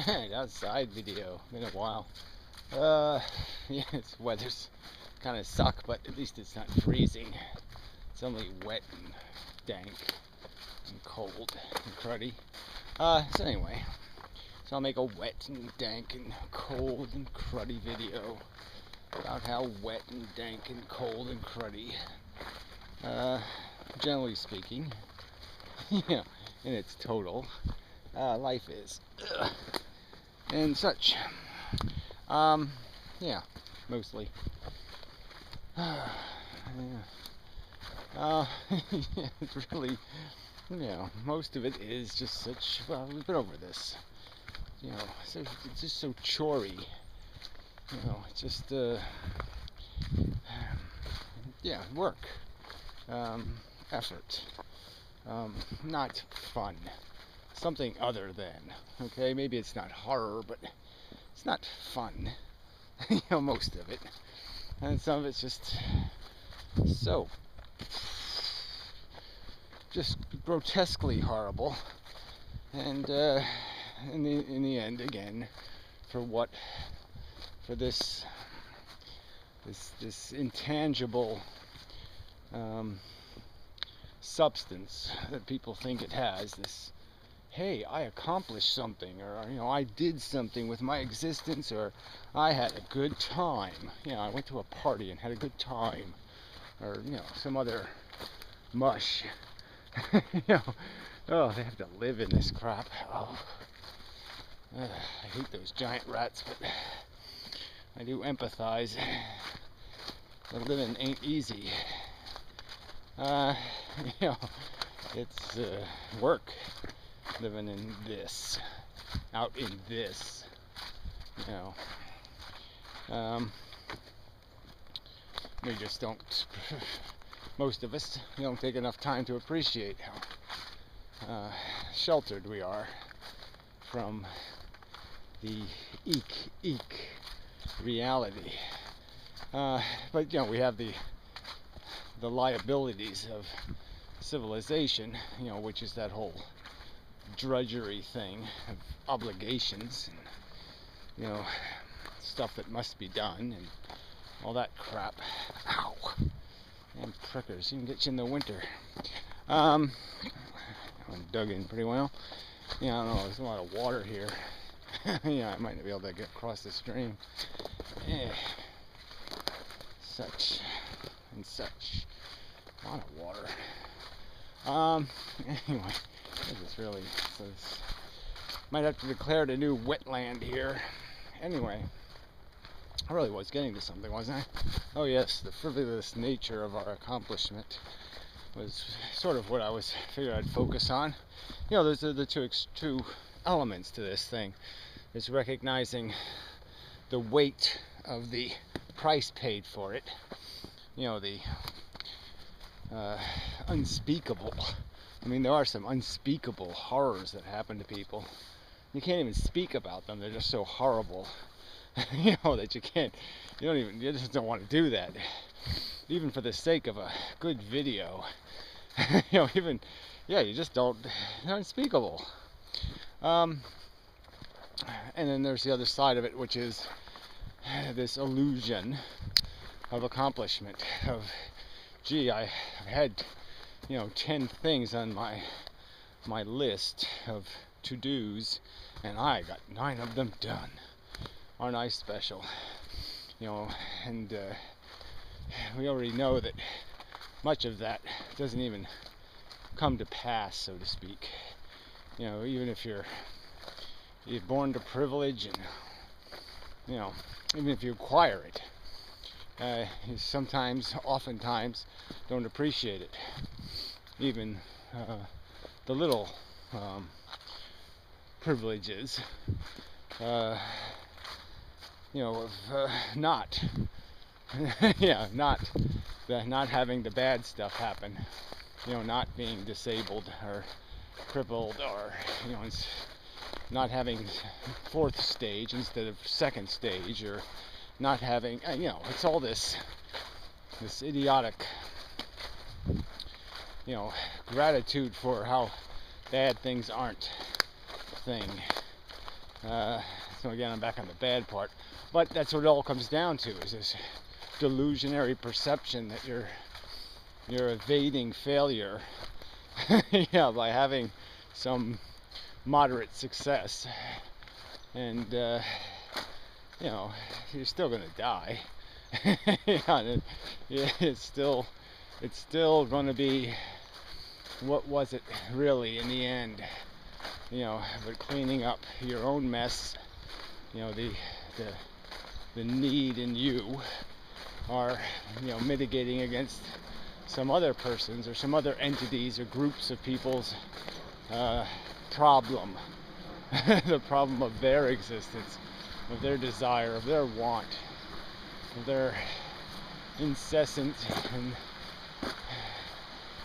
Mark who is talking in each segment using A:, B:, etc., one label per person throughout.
A: Alright, outside video. Been a while. Yeah, it's weather's kind of suck, but at least it's not freezing. It's only wet and dank and cold and cruddy. So anyway, so I'll make a wet and dank and cold and cruddy video about how wet and dank and cold and cruddy, generally speaking, yeah, in its total, life is. And such. Yeah, mostly. Yeah. It's really, most of it is just such, well, we've been over this. So it's just so chory. It's just, work, effort, not fun. Something other than, okay, maybe it's not horror, but it's not fun, most of it, and some of it's just so just grotesquely horrible, and in the end, again, for this intangible substance that people think it has, this, hey, I accomplished something, or I did something with my existence, or I had a good time. I went to a party and had a good time, or some other mush. Oh, they have to live in this crap. Oh, I hate those giant rats, but I do empathize. But living ain't easy. It's work. Living in this, out in this, we just don't, most of us don't take enough time to appreciate how sheltered we are from the eek reality. But we have the liabilities of civilization, which is that whole drudgery thing of obligations and stuff that must be done and all that crap. Ow, and prickers even get you in the winter. I'm dug in pretty well. I don't know, there's a lot of water here. I might not be able to get across the stream. Such and such, a lot of water. Anyway, this really, might have to declare it a new wetland here. Anyway, I really was getting to something, wasn't I? Oh yes, the frivolous nature of our accomplishment was sort of what I figured I'd focus on. There's the two elements to this thing. It's recognizing the weight of the price paid for it. The unspeakable. There are some unspeakable horrors that happen to people. You can't even speak about them. They're just so horrible, that you just don't want to do that. Even for the sake of a good video. You just don't, they're unspeakable. And then there's the other side of it, which is this illusion of accomplishment, of, gee, I've had 10 things on my list of to-dos, and I got 9 of them done. Aren't I special? And we already know that much of that doesn't even come to pass, so to speak. Even if you're born to privilege, and even if you acquire it, you oftentimes don't appreciate it. Even the little privileges, of not not having the bad stuff happen. Not being disabled or crippled, or not having 4th stage instead of 2nd stage, or not having, it's all this idiotic, gratitude for how bad things aren't thing. So again, I'm back on the bad part. But that's what it all comes down to, is this delusionary perception that you're evading failure yeah, by having some moderate success. And you know, you're still gonna die. It's still going to be, what was it really in the end? You know, but cleaning up your own mess. You know, the need in you are, you know, mitigating against some other person's or some other entities or groups of people's problem. The problem of their existence, of their desire, of their want, of their incessant and,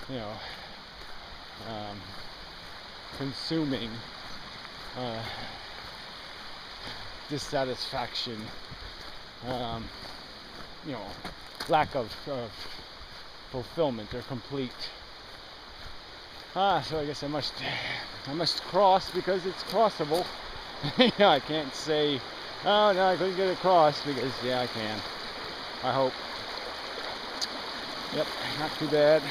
A: you know, consuming dissatisfaction, you know, lack of fulfillment or complete. So I guess I must cross because it's crossable. Yeah, I can't say, oh no, I couldn't get across, because yeah, I can. I hope. Yep, not too bad.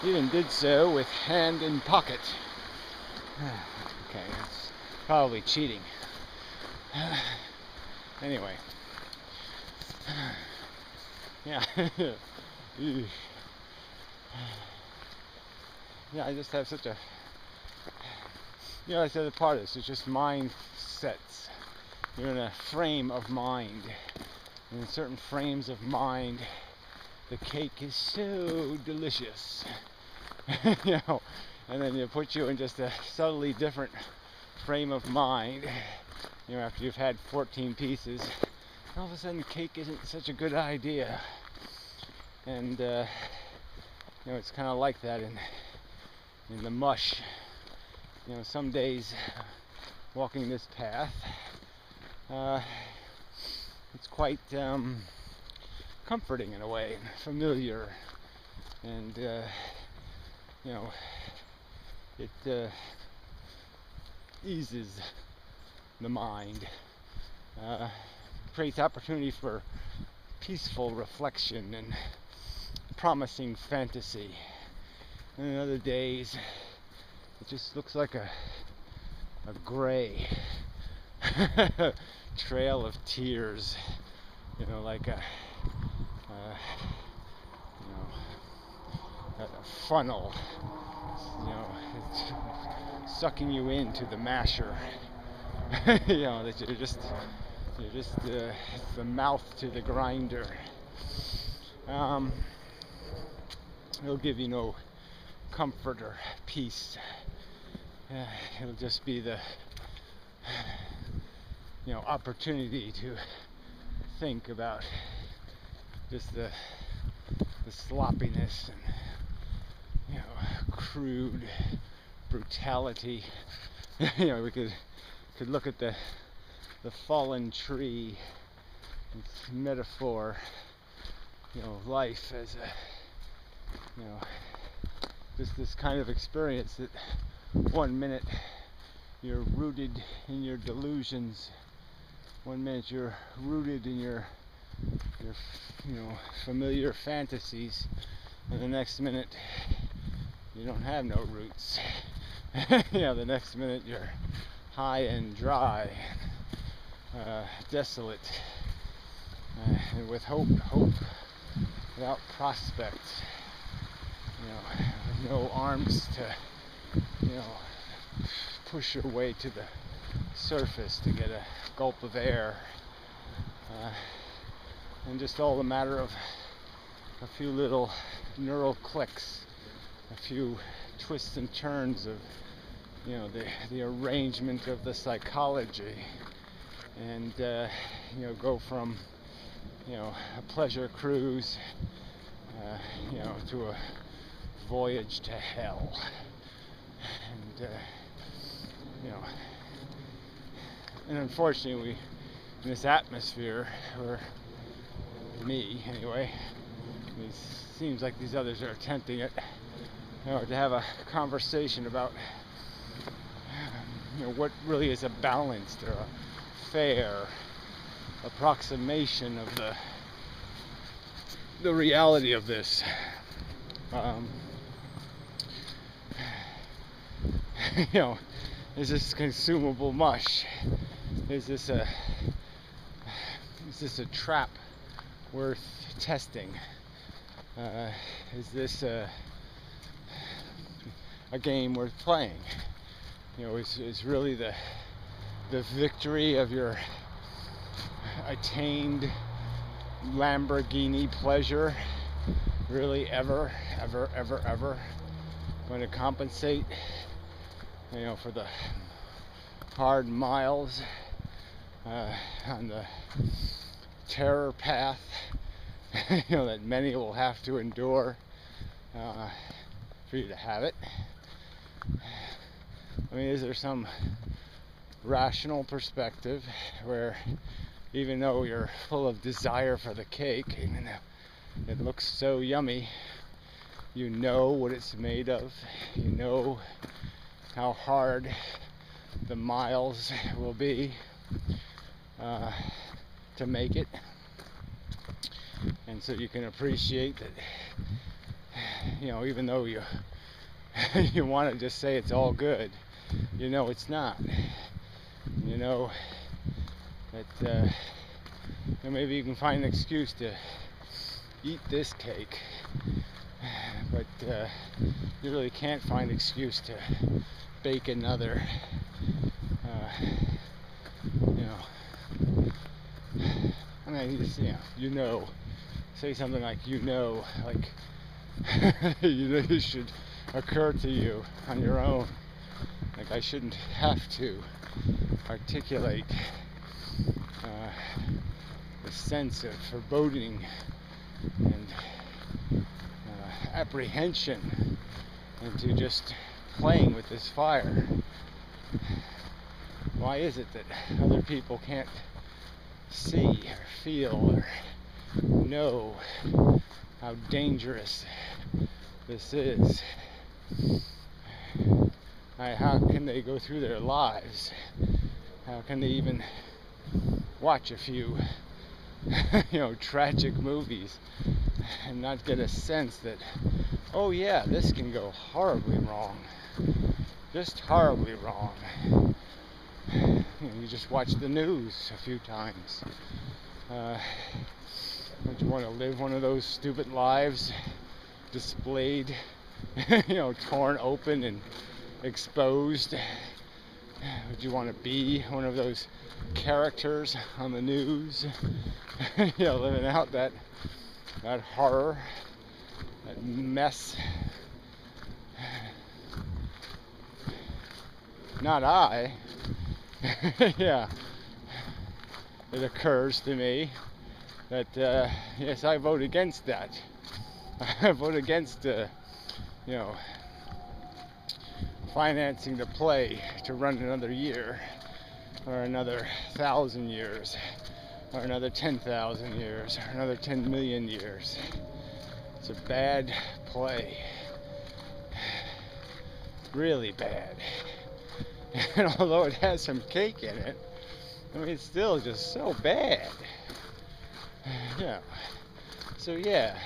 A: Even did so with hand in pocket. Okay, that's probably cheating. Anyway. Yeah. Yeah, I just have such a, you know, I said the part of this, it's just mindsets. You're in a frame of mind. And in certain frames of mind, the cake is so delicious. You know, and then you put you in just a subtly different frame of mind. You know, after you've had 14 pieces, all of a sudden cake isn't such a good idea. And you know, it's kind of like that in the mush. You know, some days walking this path, it's quite comforting in a way, familiar, and you know, it eases the mind, creates opportunity for peaceful reflection and promising fantasy. And in other days, it just looks like a gray trail of tears, you know, like a you know, a funnel, you know, it's sucking you into the masher. You know, that you're just it's the mouth to the grinder. It'll give you no comfort or peace. It'll just be the, you know, opportunity to think about just the sloppiness and, you know, crude brutality. You know, we could look at the fallen tree, its metaphor, you know, life as a, you know, just this kind of experience that one minute you're rooted in your delusions, one minute you're rooted in your you know, familiar fantasies, and the next minute you don't have no roots. You know, the next minute you're high and dry, desolate, and with hope without prospect, you know, with no arms to, you know, push your way to the surface to get a gulp of air, and just all a matter of a few little neural clicks, a few twists and turns of, you know, the arrangement of the psychology, and you know, go from, you know, a pleasure cruise, you know, to a voyage to hell. And you know, and unfortunately, we, in this atmosphere, or me anyway, it seems like these others are attempting it, you know, to have a conversation about what really is a balanced or a fair approximation of the reality of this. Um, is this consumable mush? Is this a trap worth testing? Is this a game worth playing? Is really the victory of your attained Lamborghini pleasure really ever going to compensate for the hard miles on the terror path that many will have to endure for you to have it? I mean, is there some rational perspective where, even though you're full of desire for the cake, even though it looks so yummy, you know what it's made of, you know how hard the miles will be to make it, and so you can appreciate that, even though you you want to just say it's all good, it's not. That maybe you can find an excuse to eat this cake, but you really can't find an excuse to bake another. I mean, just, say something like, like, this should occur to you on your own. Like, I shouldn't have to articulate the sense of foreboding and apprehension into just playing with this fire. Why is it that other people can't see or feel or know how dangerous this is? How can they go through their lives? How can they even watch a few tragic movies and not get a sense that, oh yeah, this can go horribly wrong, just horribly wrong? You just watch the news a few times. Don't you want to live one of those stupid lives displayed, torn open and exposed? Would you want to be one of those characters on the news, living out that horror, that mess? Not I. Yeah, it occurs to me that yes, I vote against that. I vote against financing the play to run another year, or another 1,000 years, or another 10,000 years, or another 10 million years. It's a bad play, really bad. And although it has some cake in it, I mean, it's still just so bad. So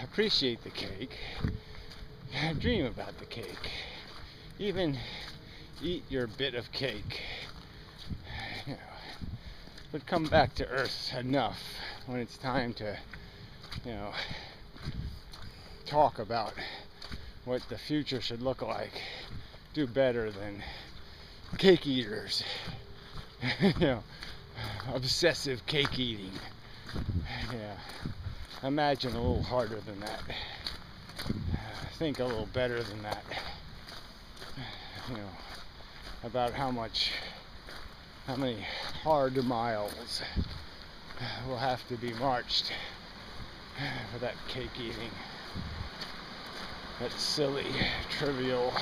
A: appreciate the cake. Dream about the cake. Even eat your bit of cake. But come back to earth enough when it's time to, talk about what the future should look like. Do better than cake eaters. Obsessive cake eating. Imagine a little harder than that. Think a little better than that. About how many hard miles will have to be marched for that cake eating. That silly, trivial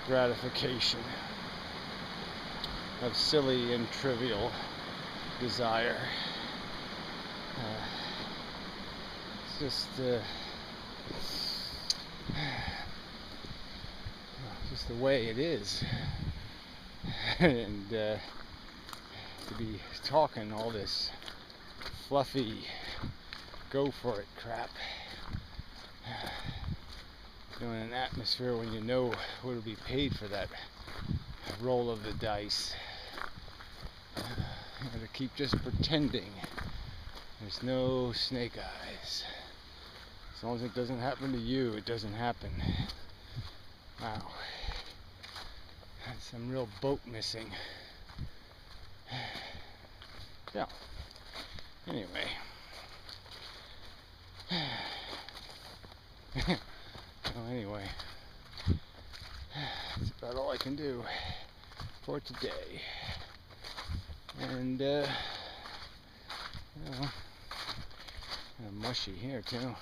A: gratification of silly and trivial desire. It's just the way it is. and to be talking all this fluffy, go for it crap. You know, in an atmosphere when you know what will be paid for that roll of the dice. You gotta keep just pretending there's no snake eyes. As long as it doesn't happen to you, it doesn't happen. Wow. That's some real boat missing. Yeah. Anyway. Well, anyway. That's about all I can do for today. And, you know, kind of mushy here, too.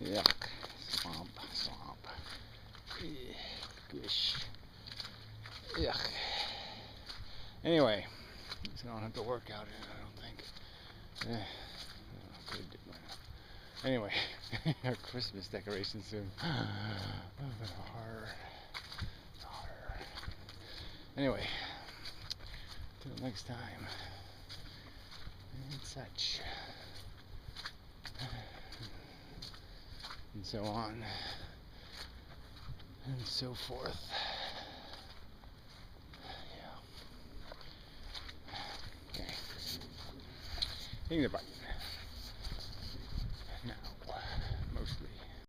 A: Yuck. Swamp. Gosh. Yuck. Anyway, so I don't have to work out in it, I don't think. Anyway, our Christmas decorations soon. Horror. Anyway, till next time. And such. And so on. And so forth. Yeah. Okay. Think about it.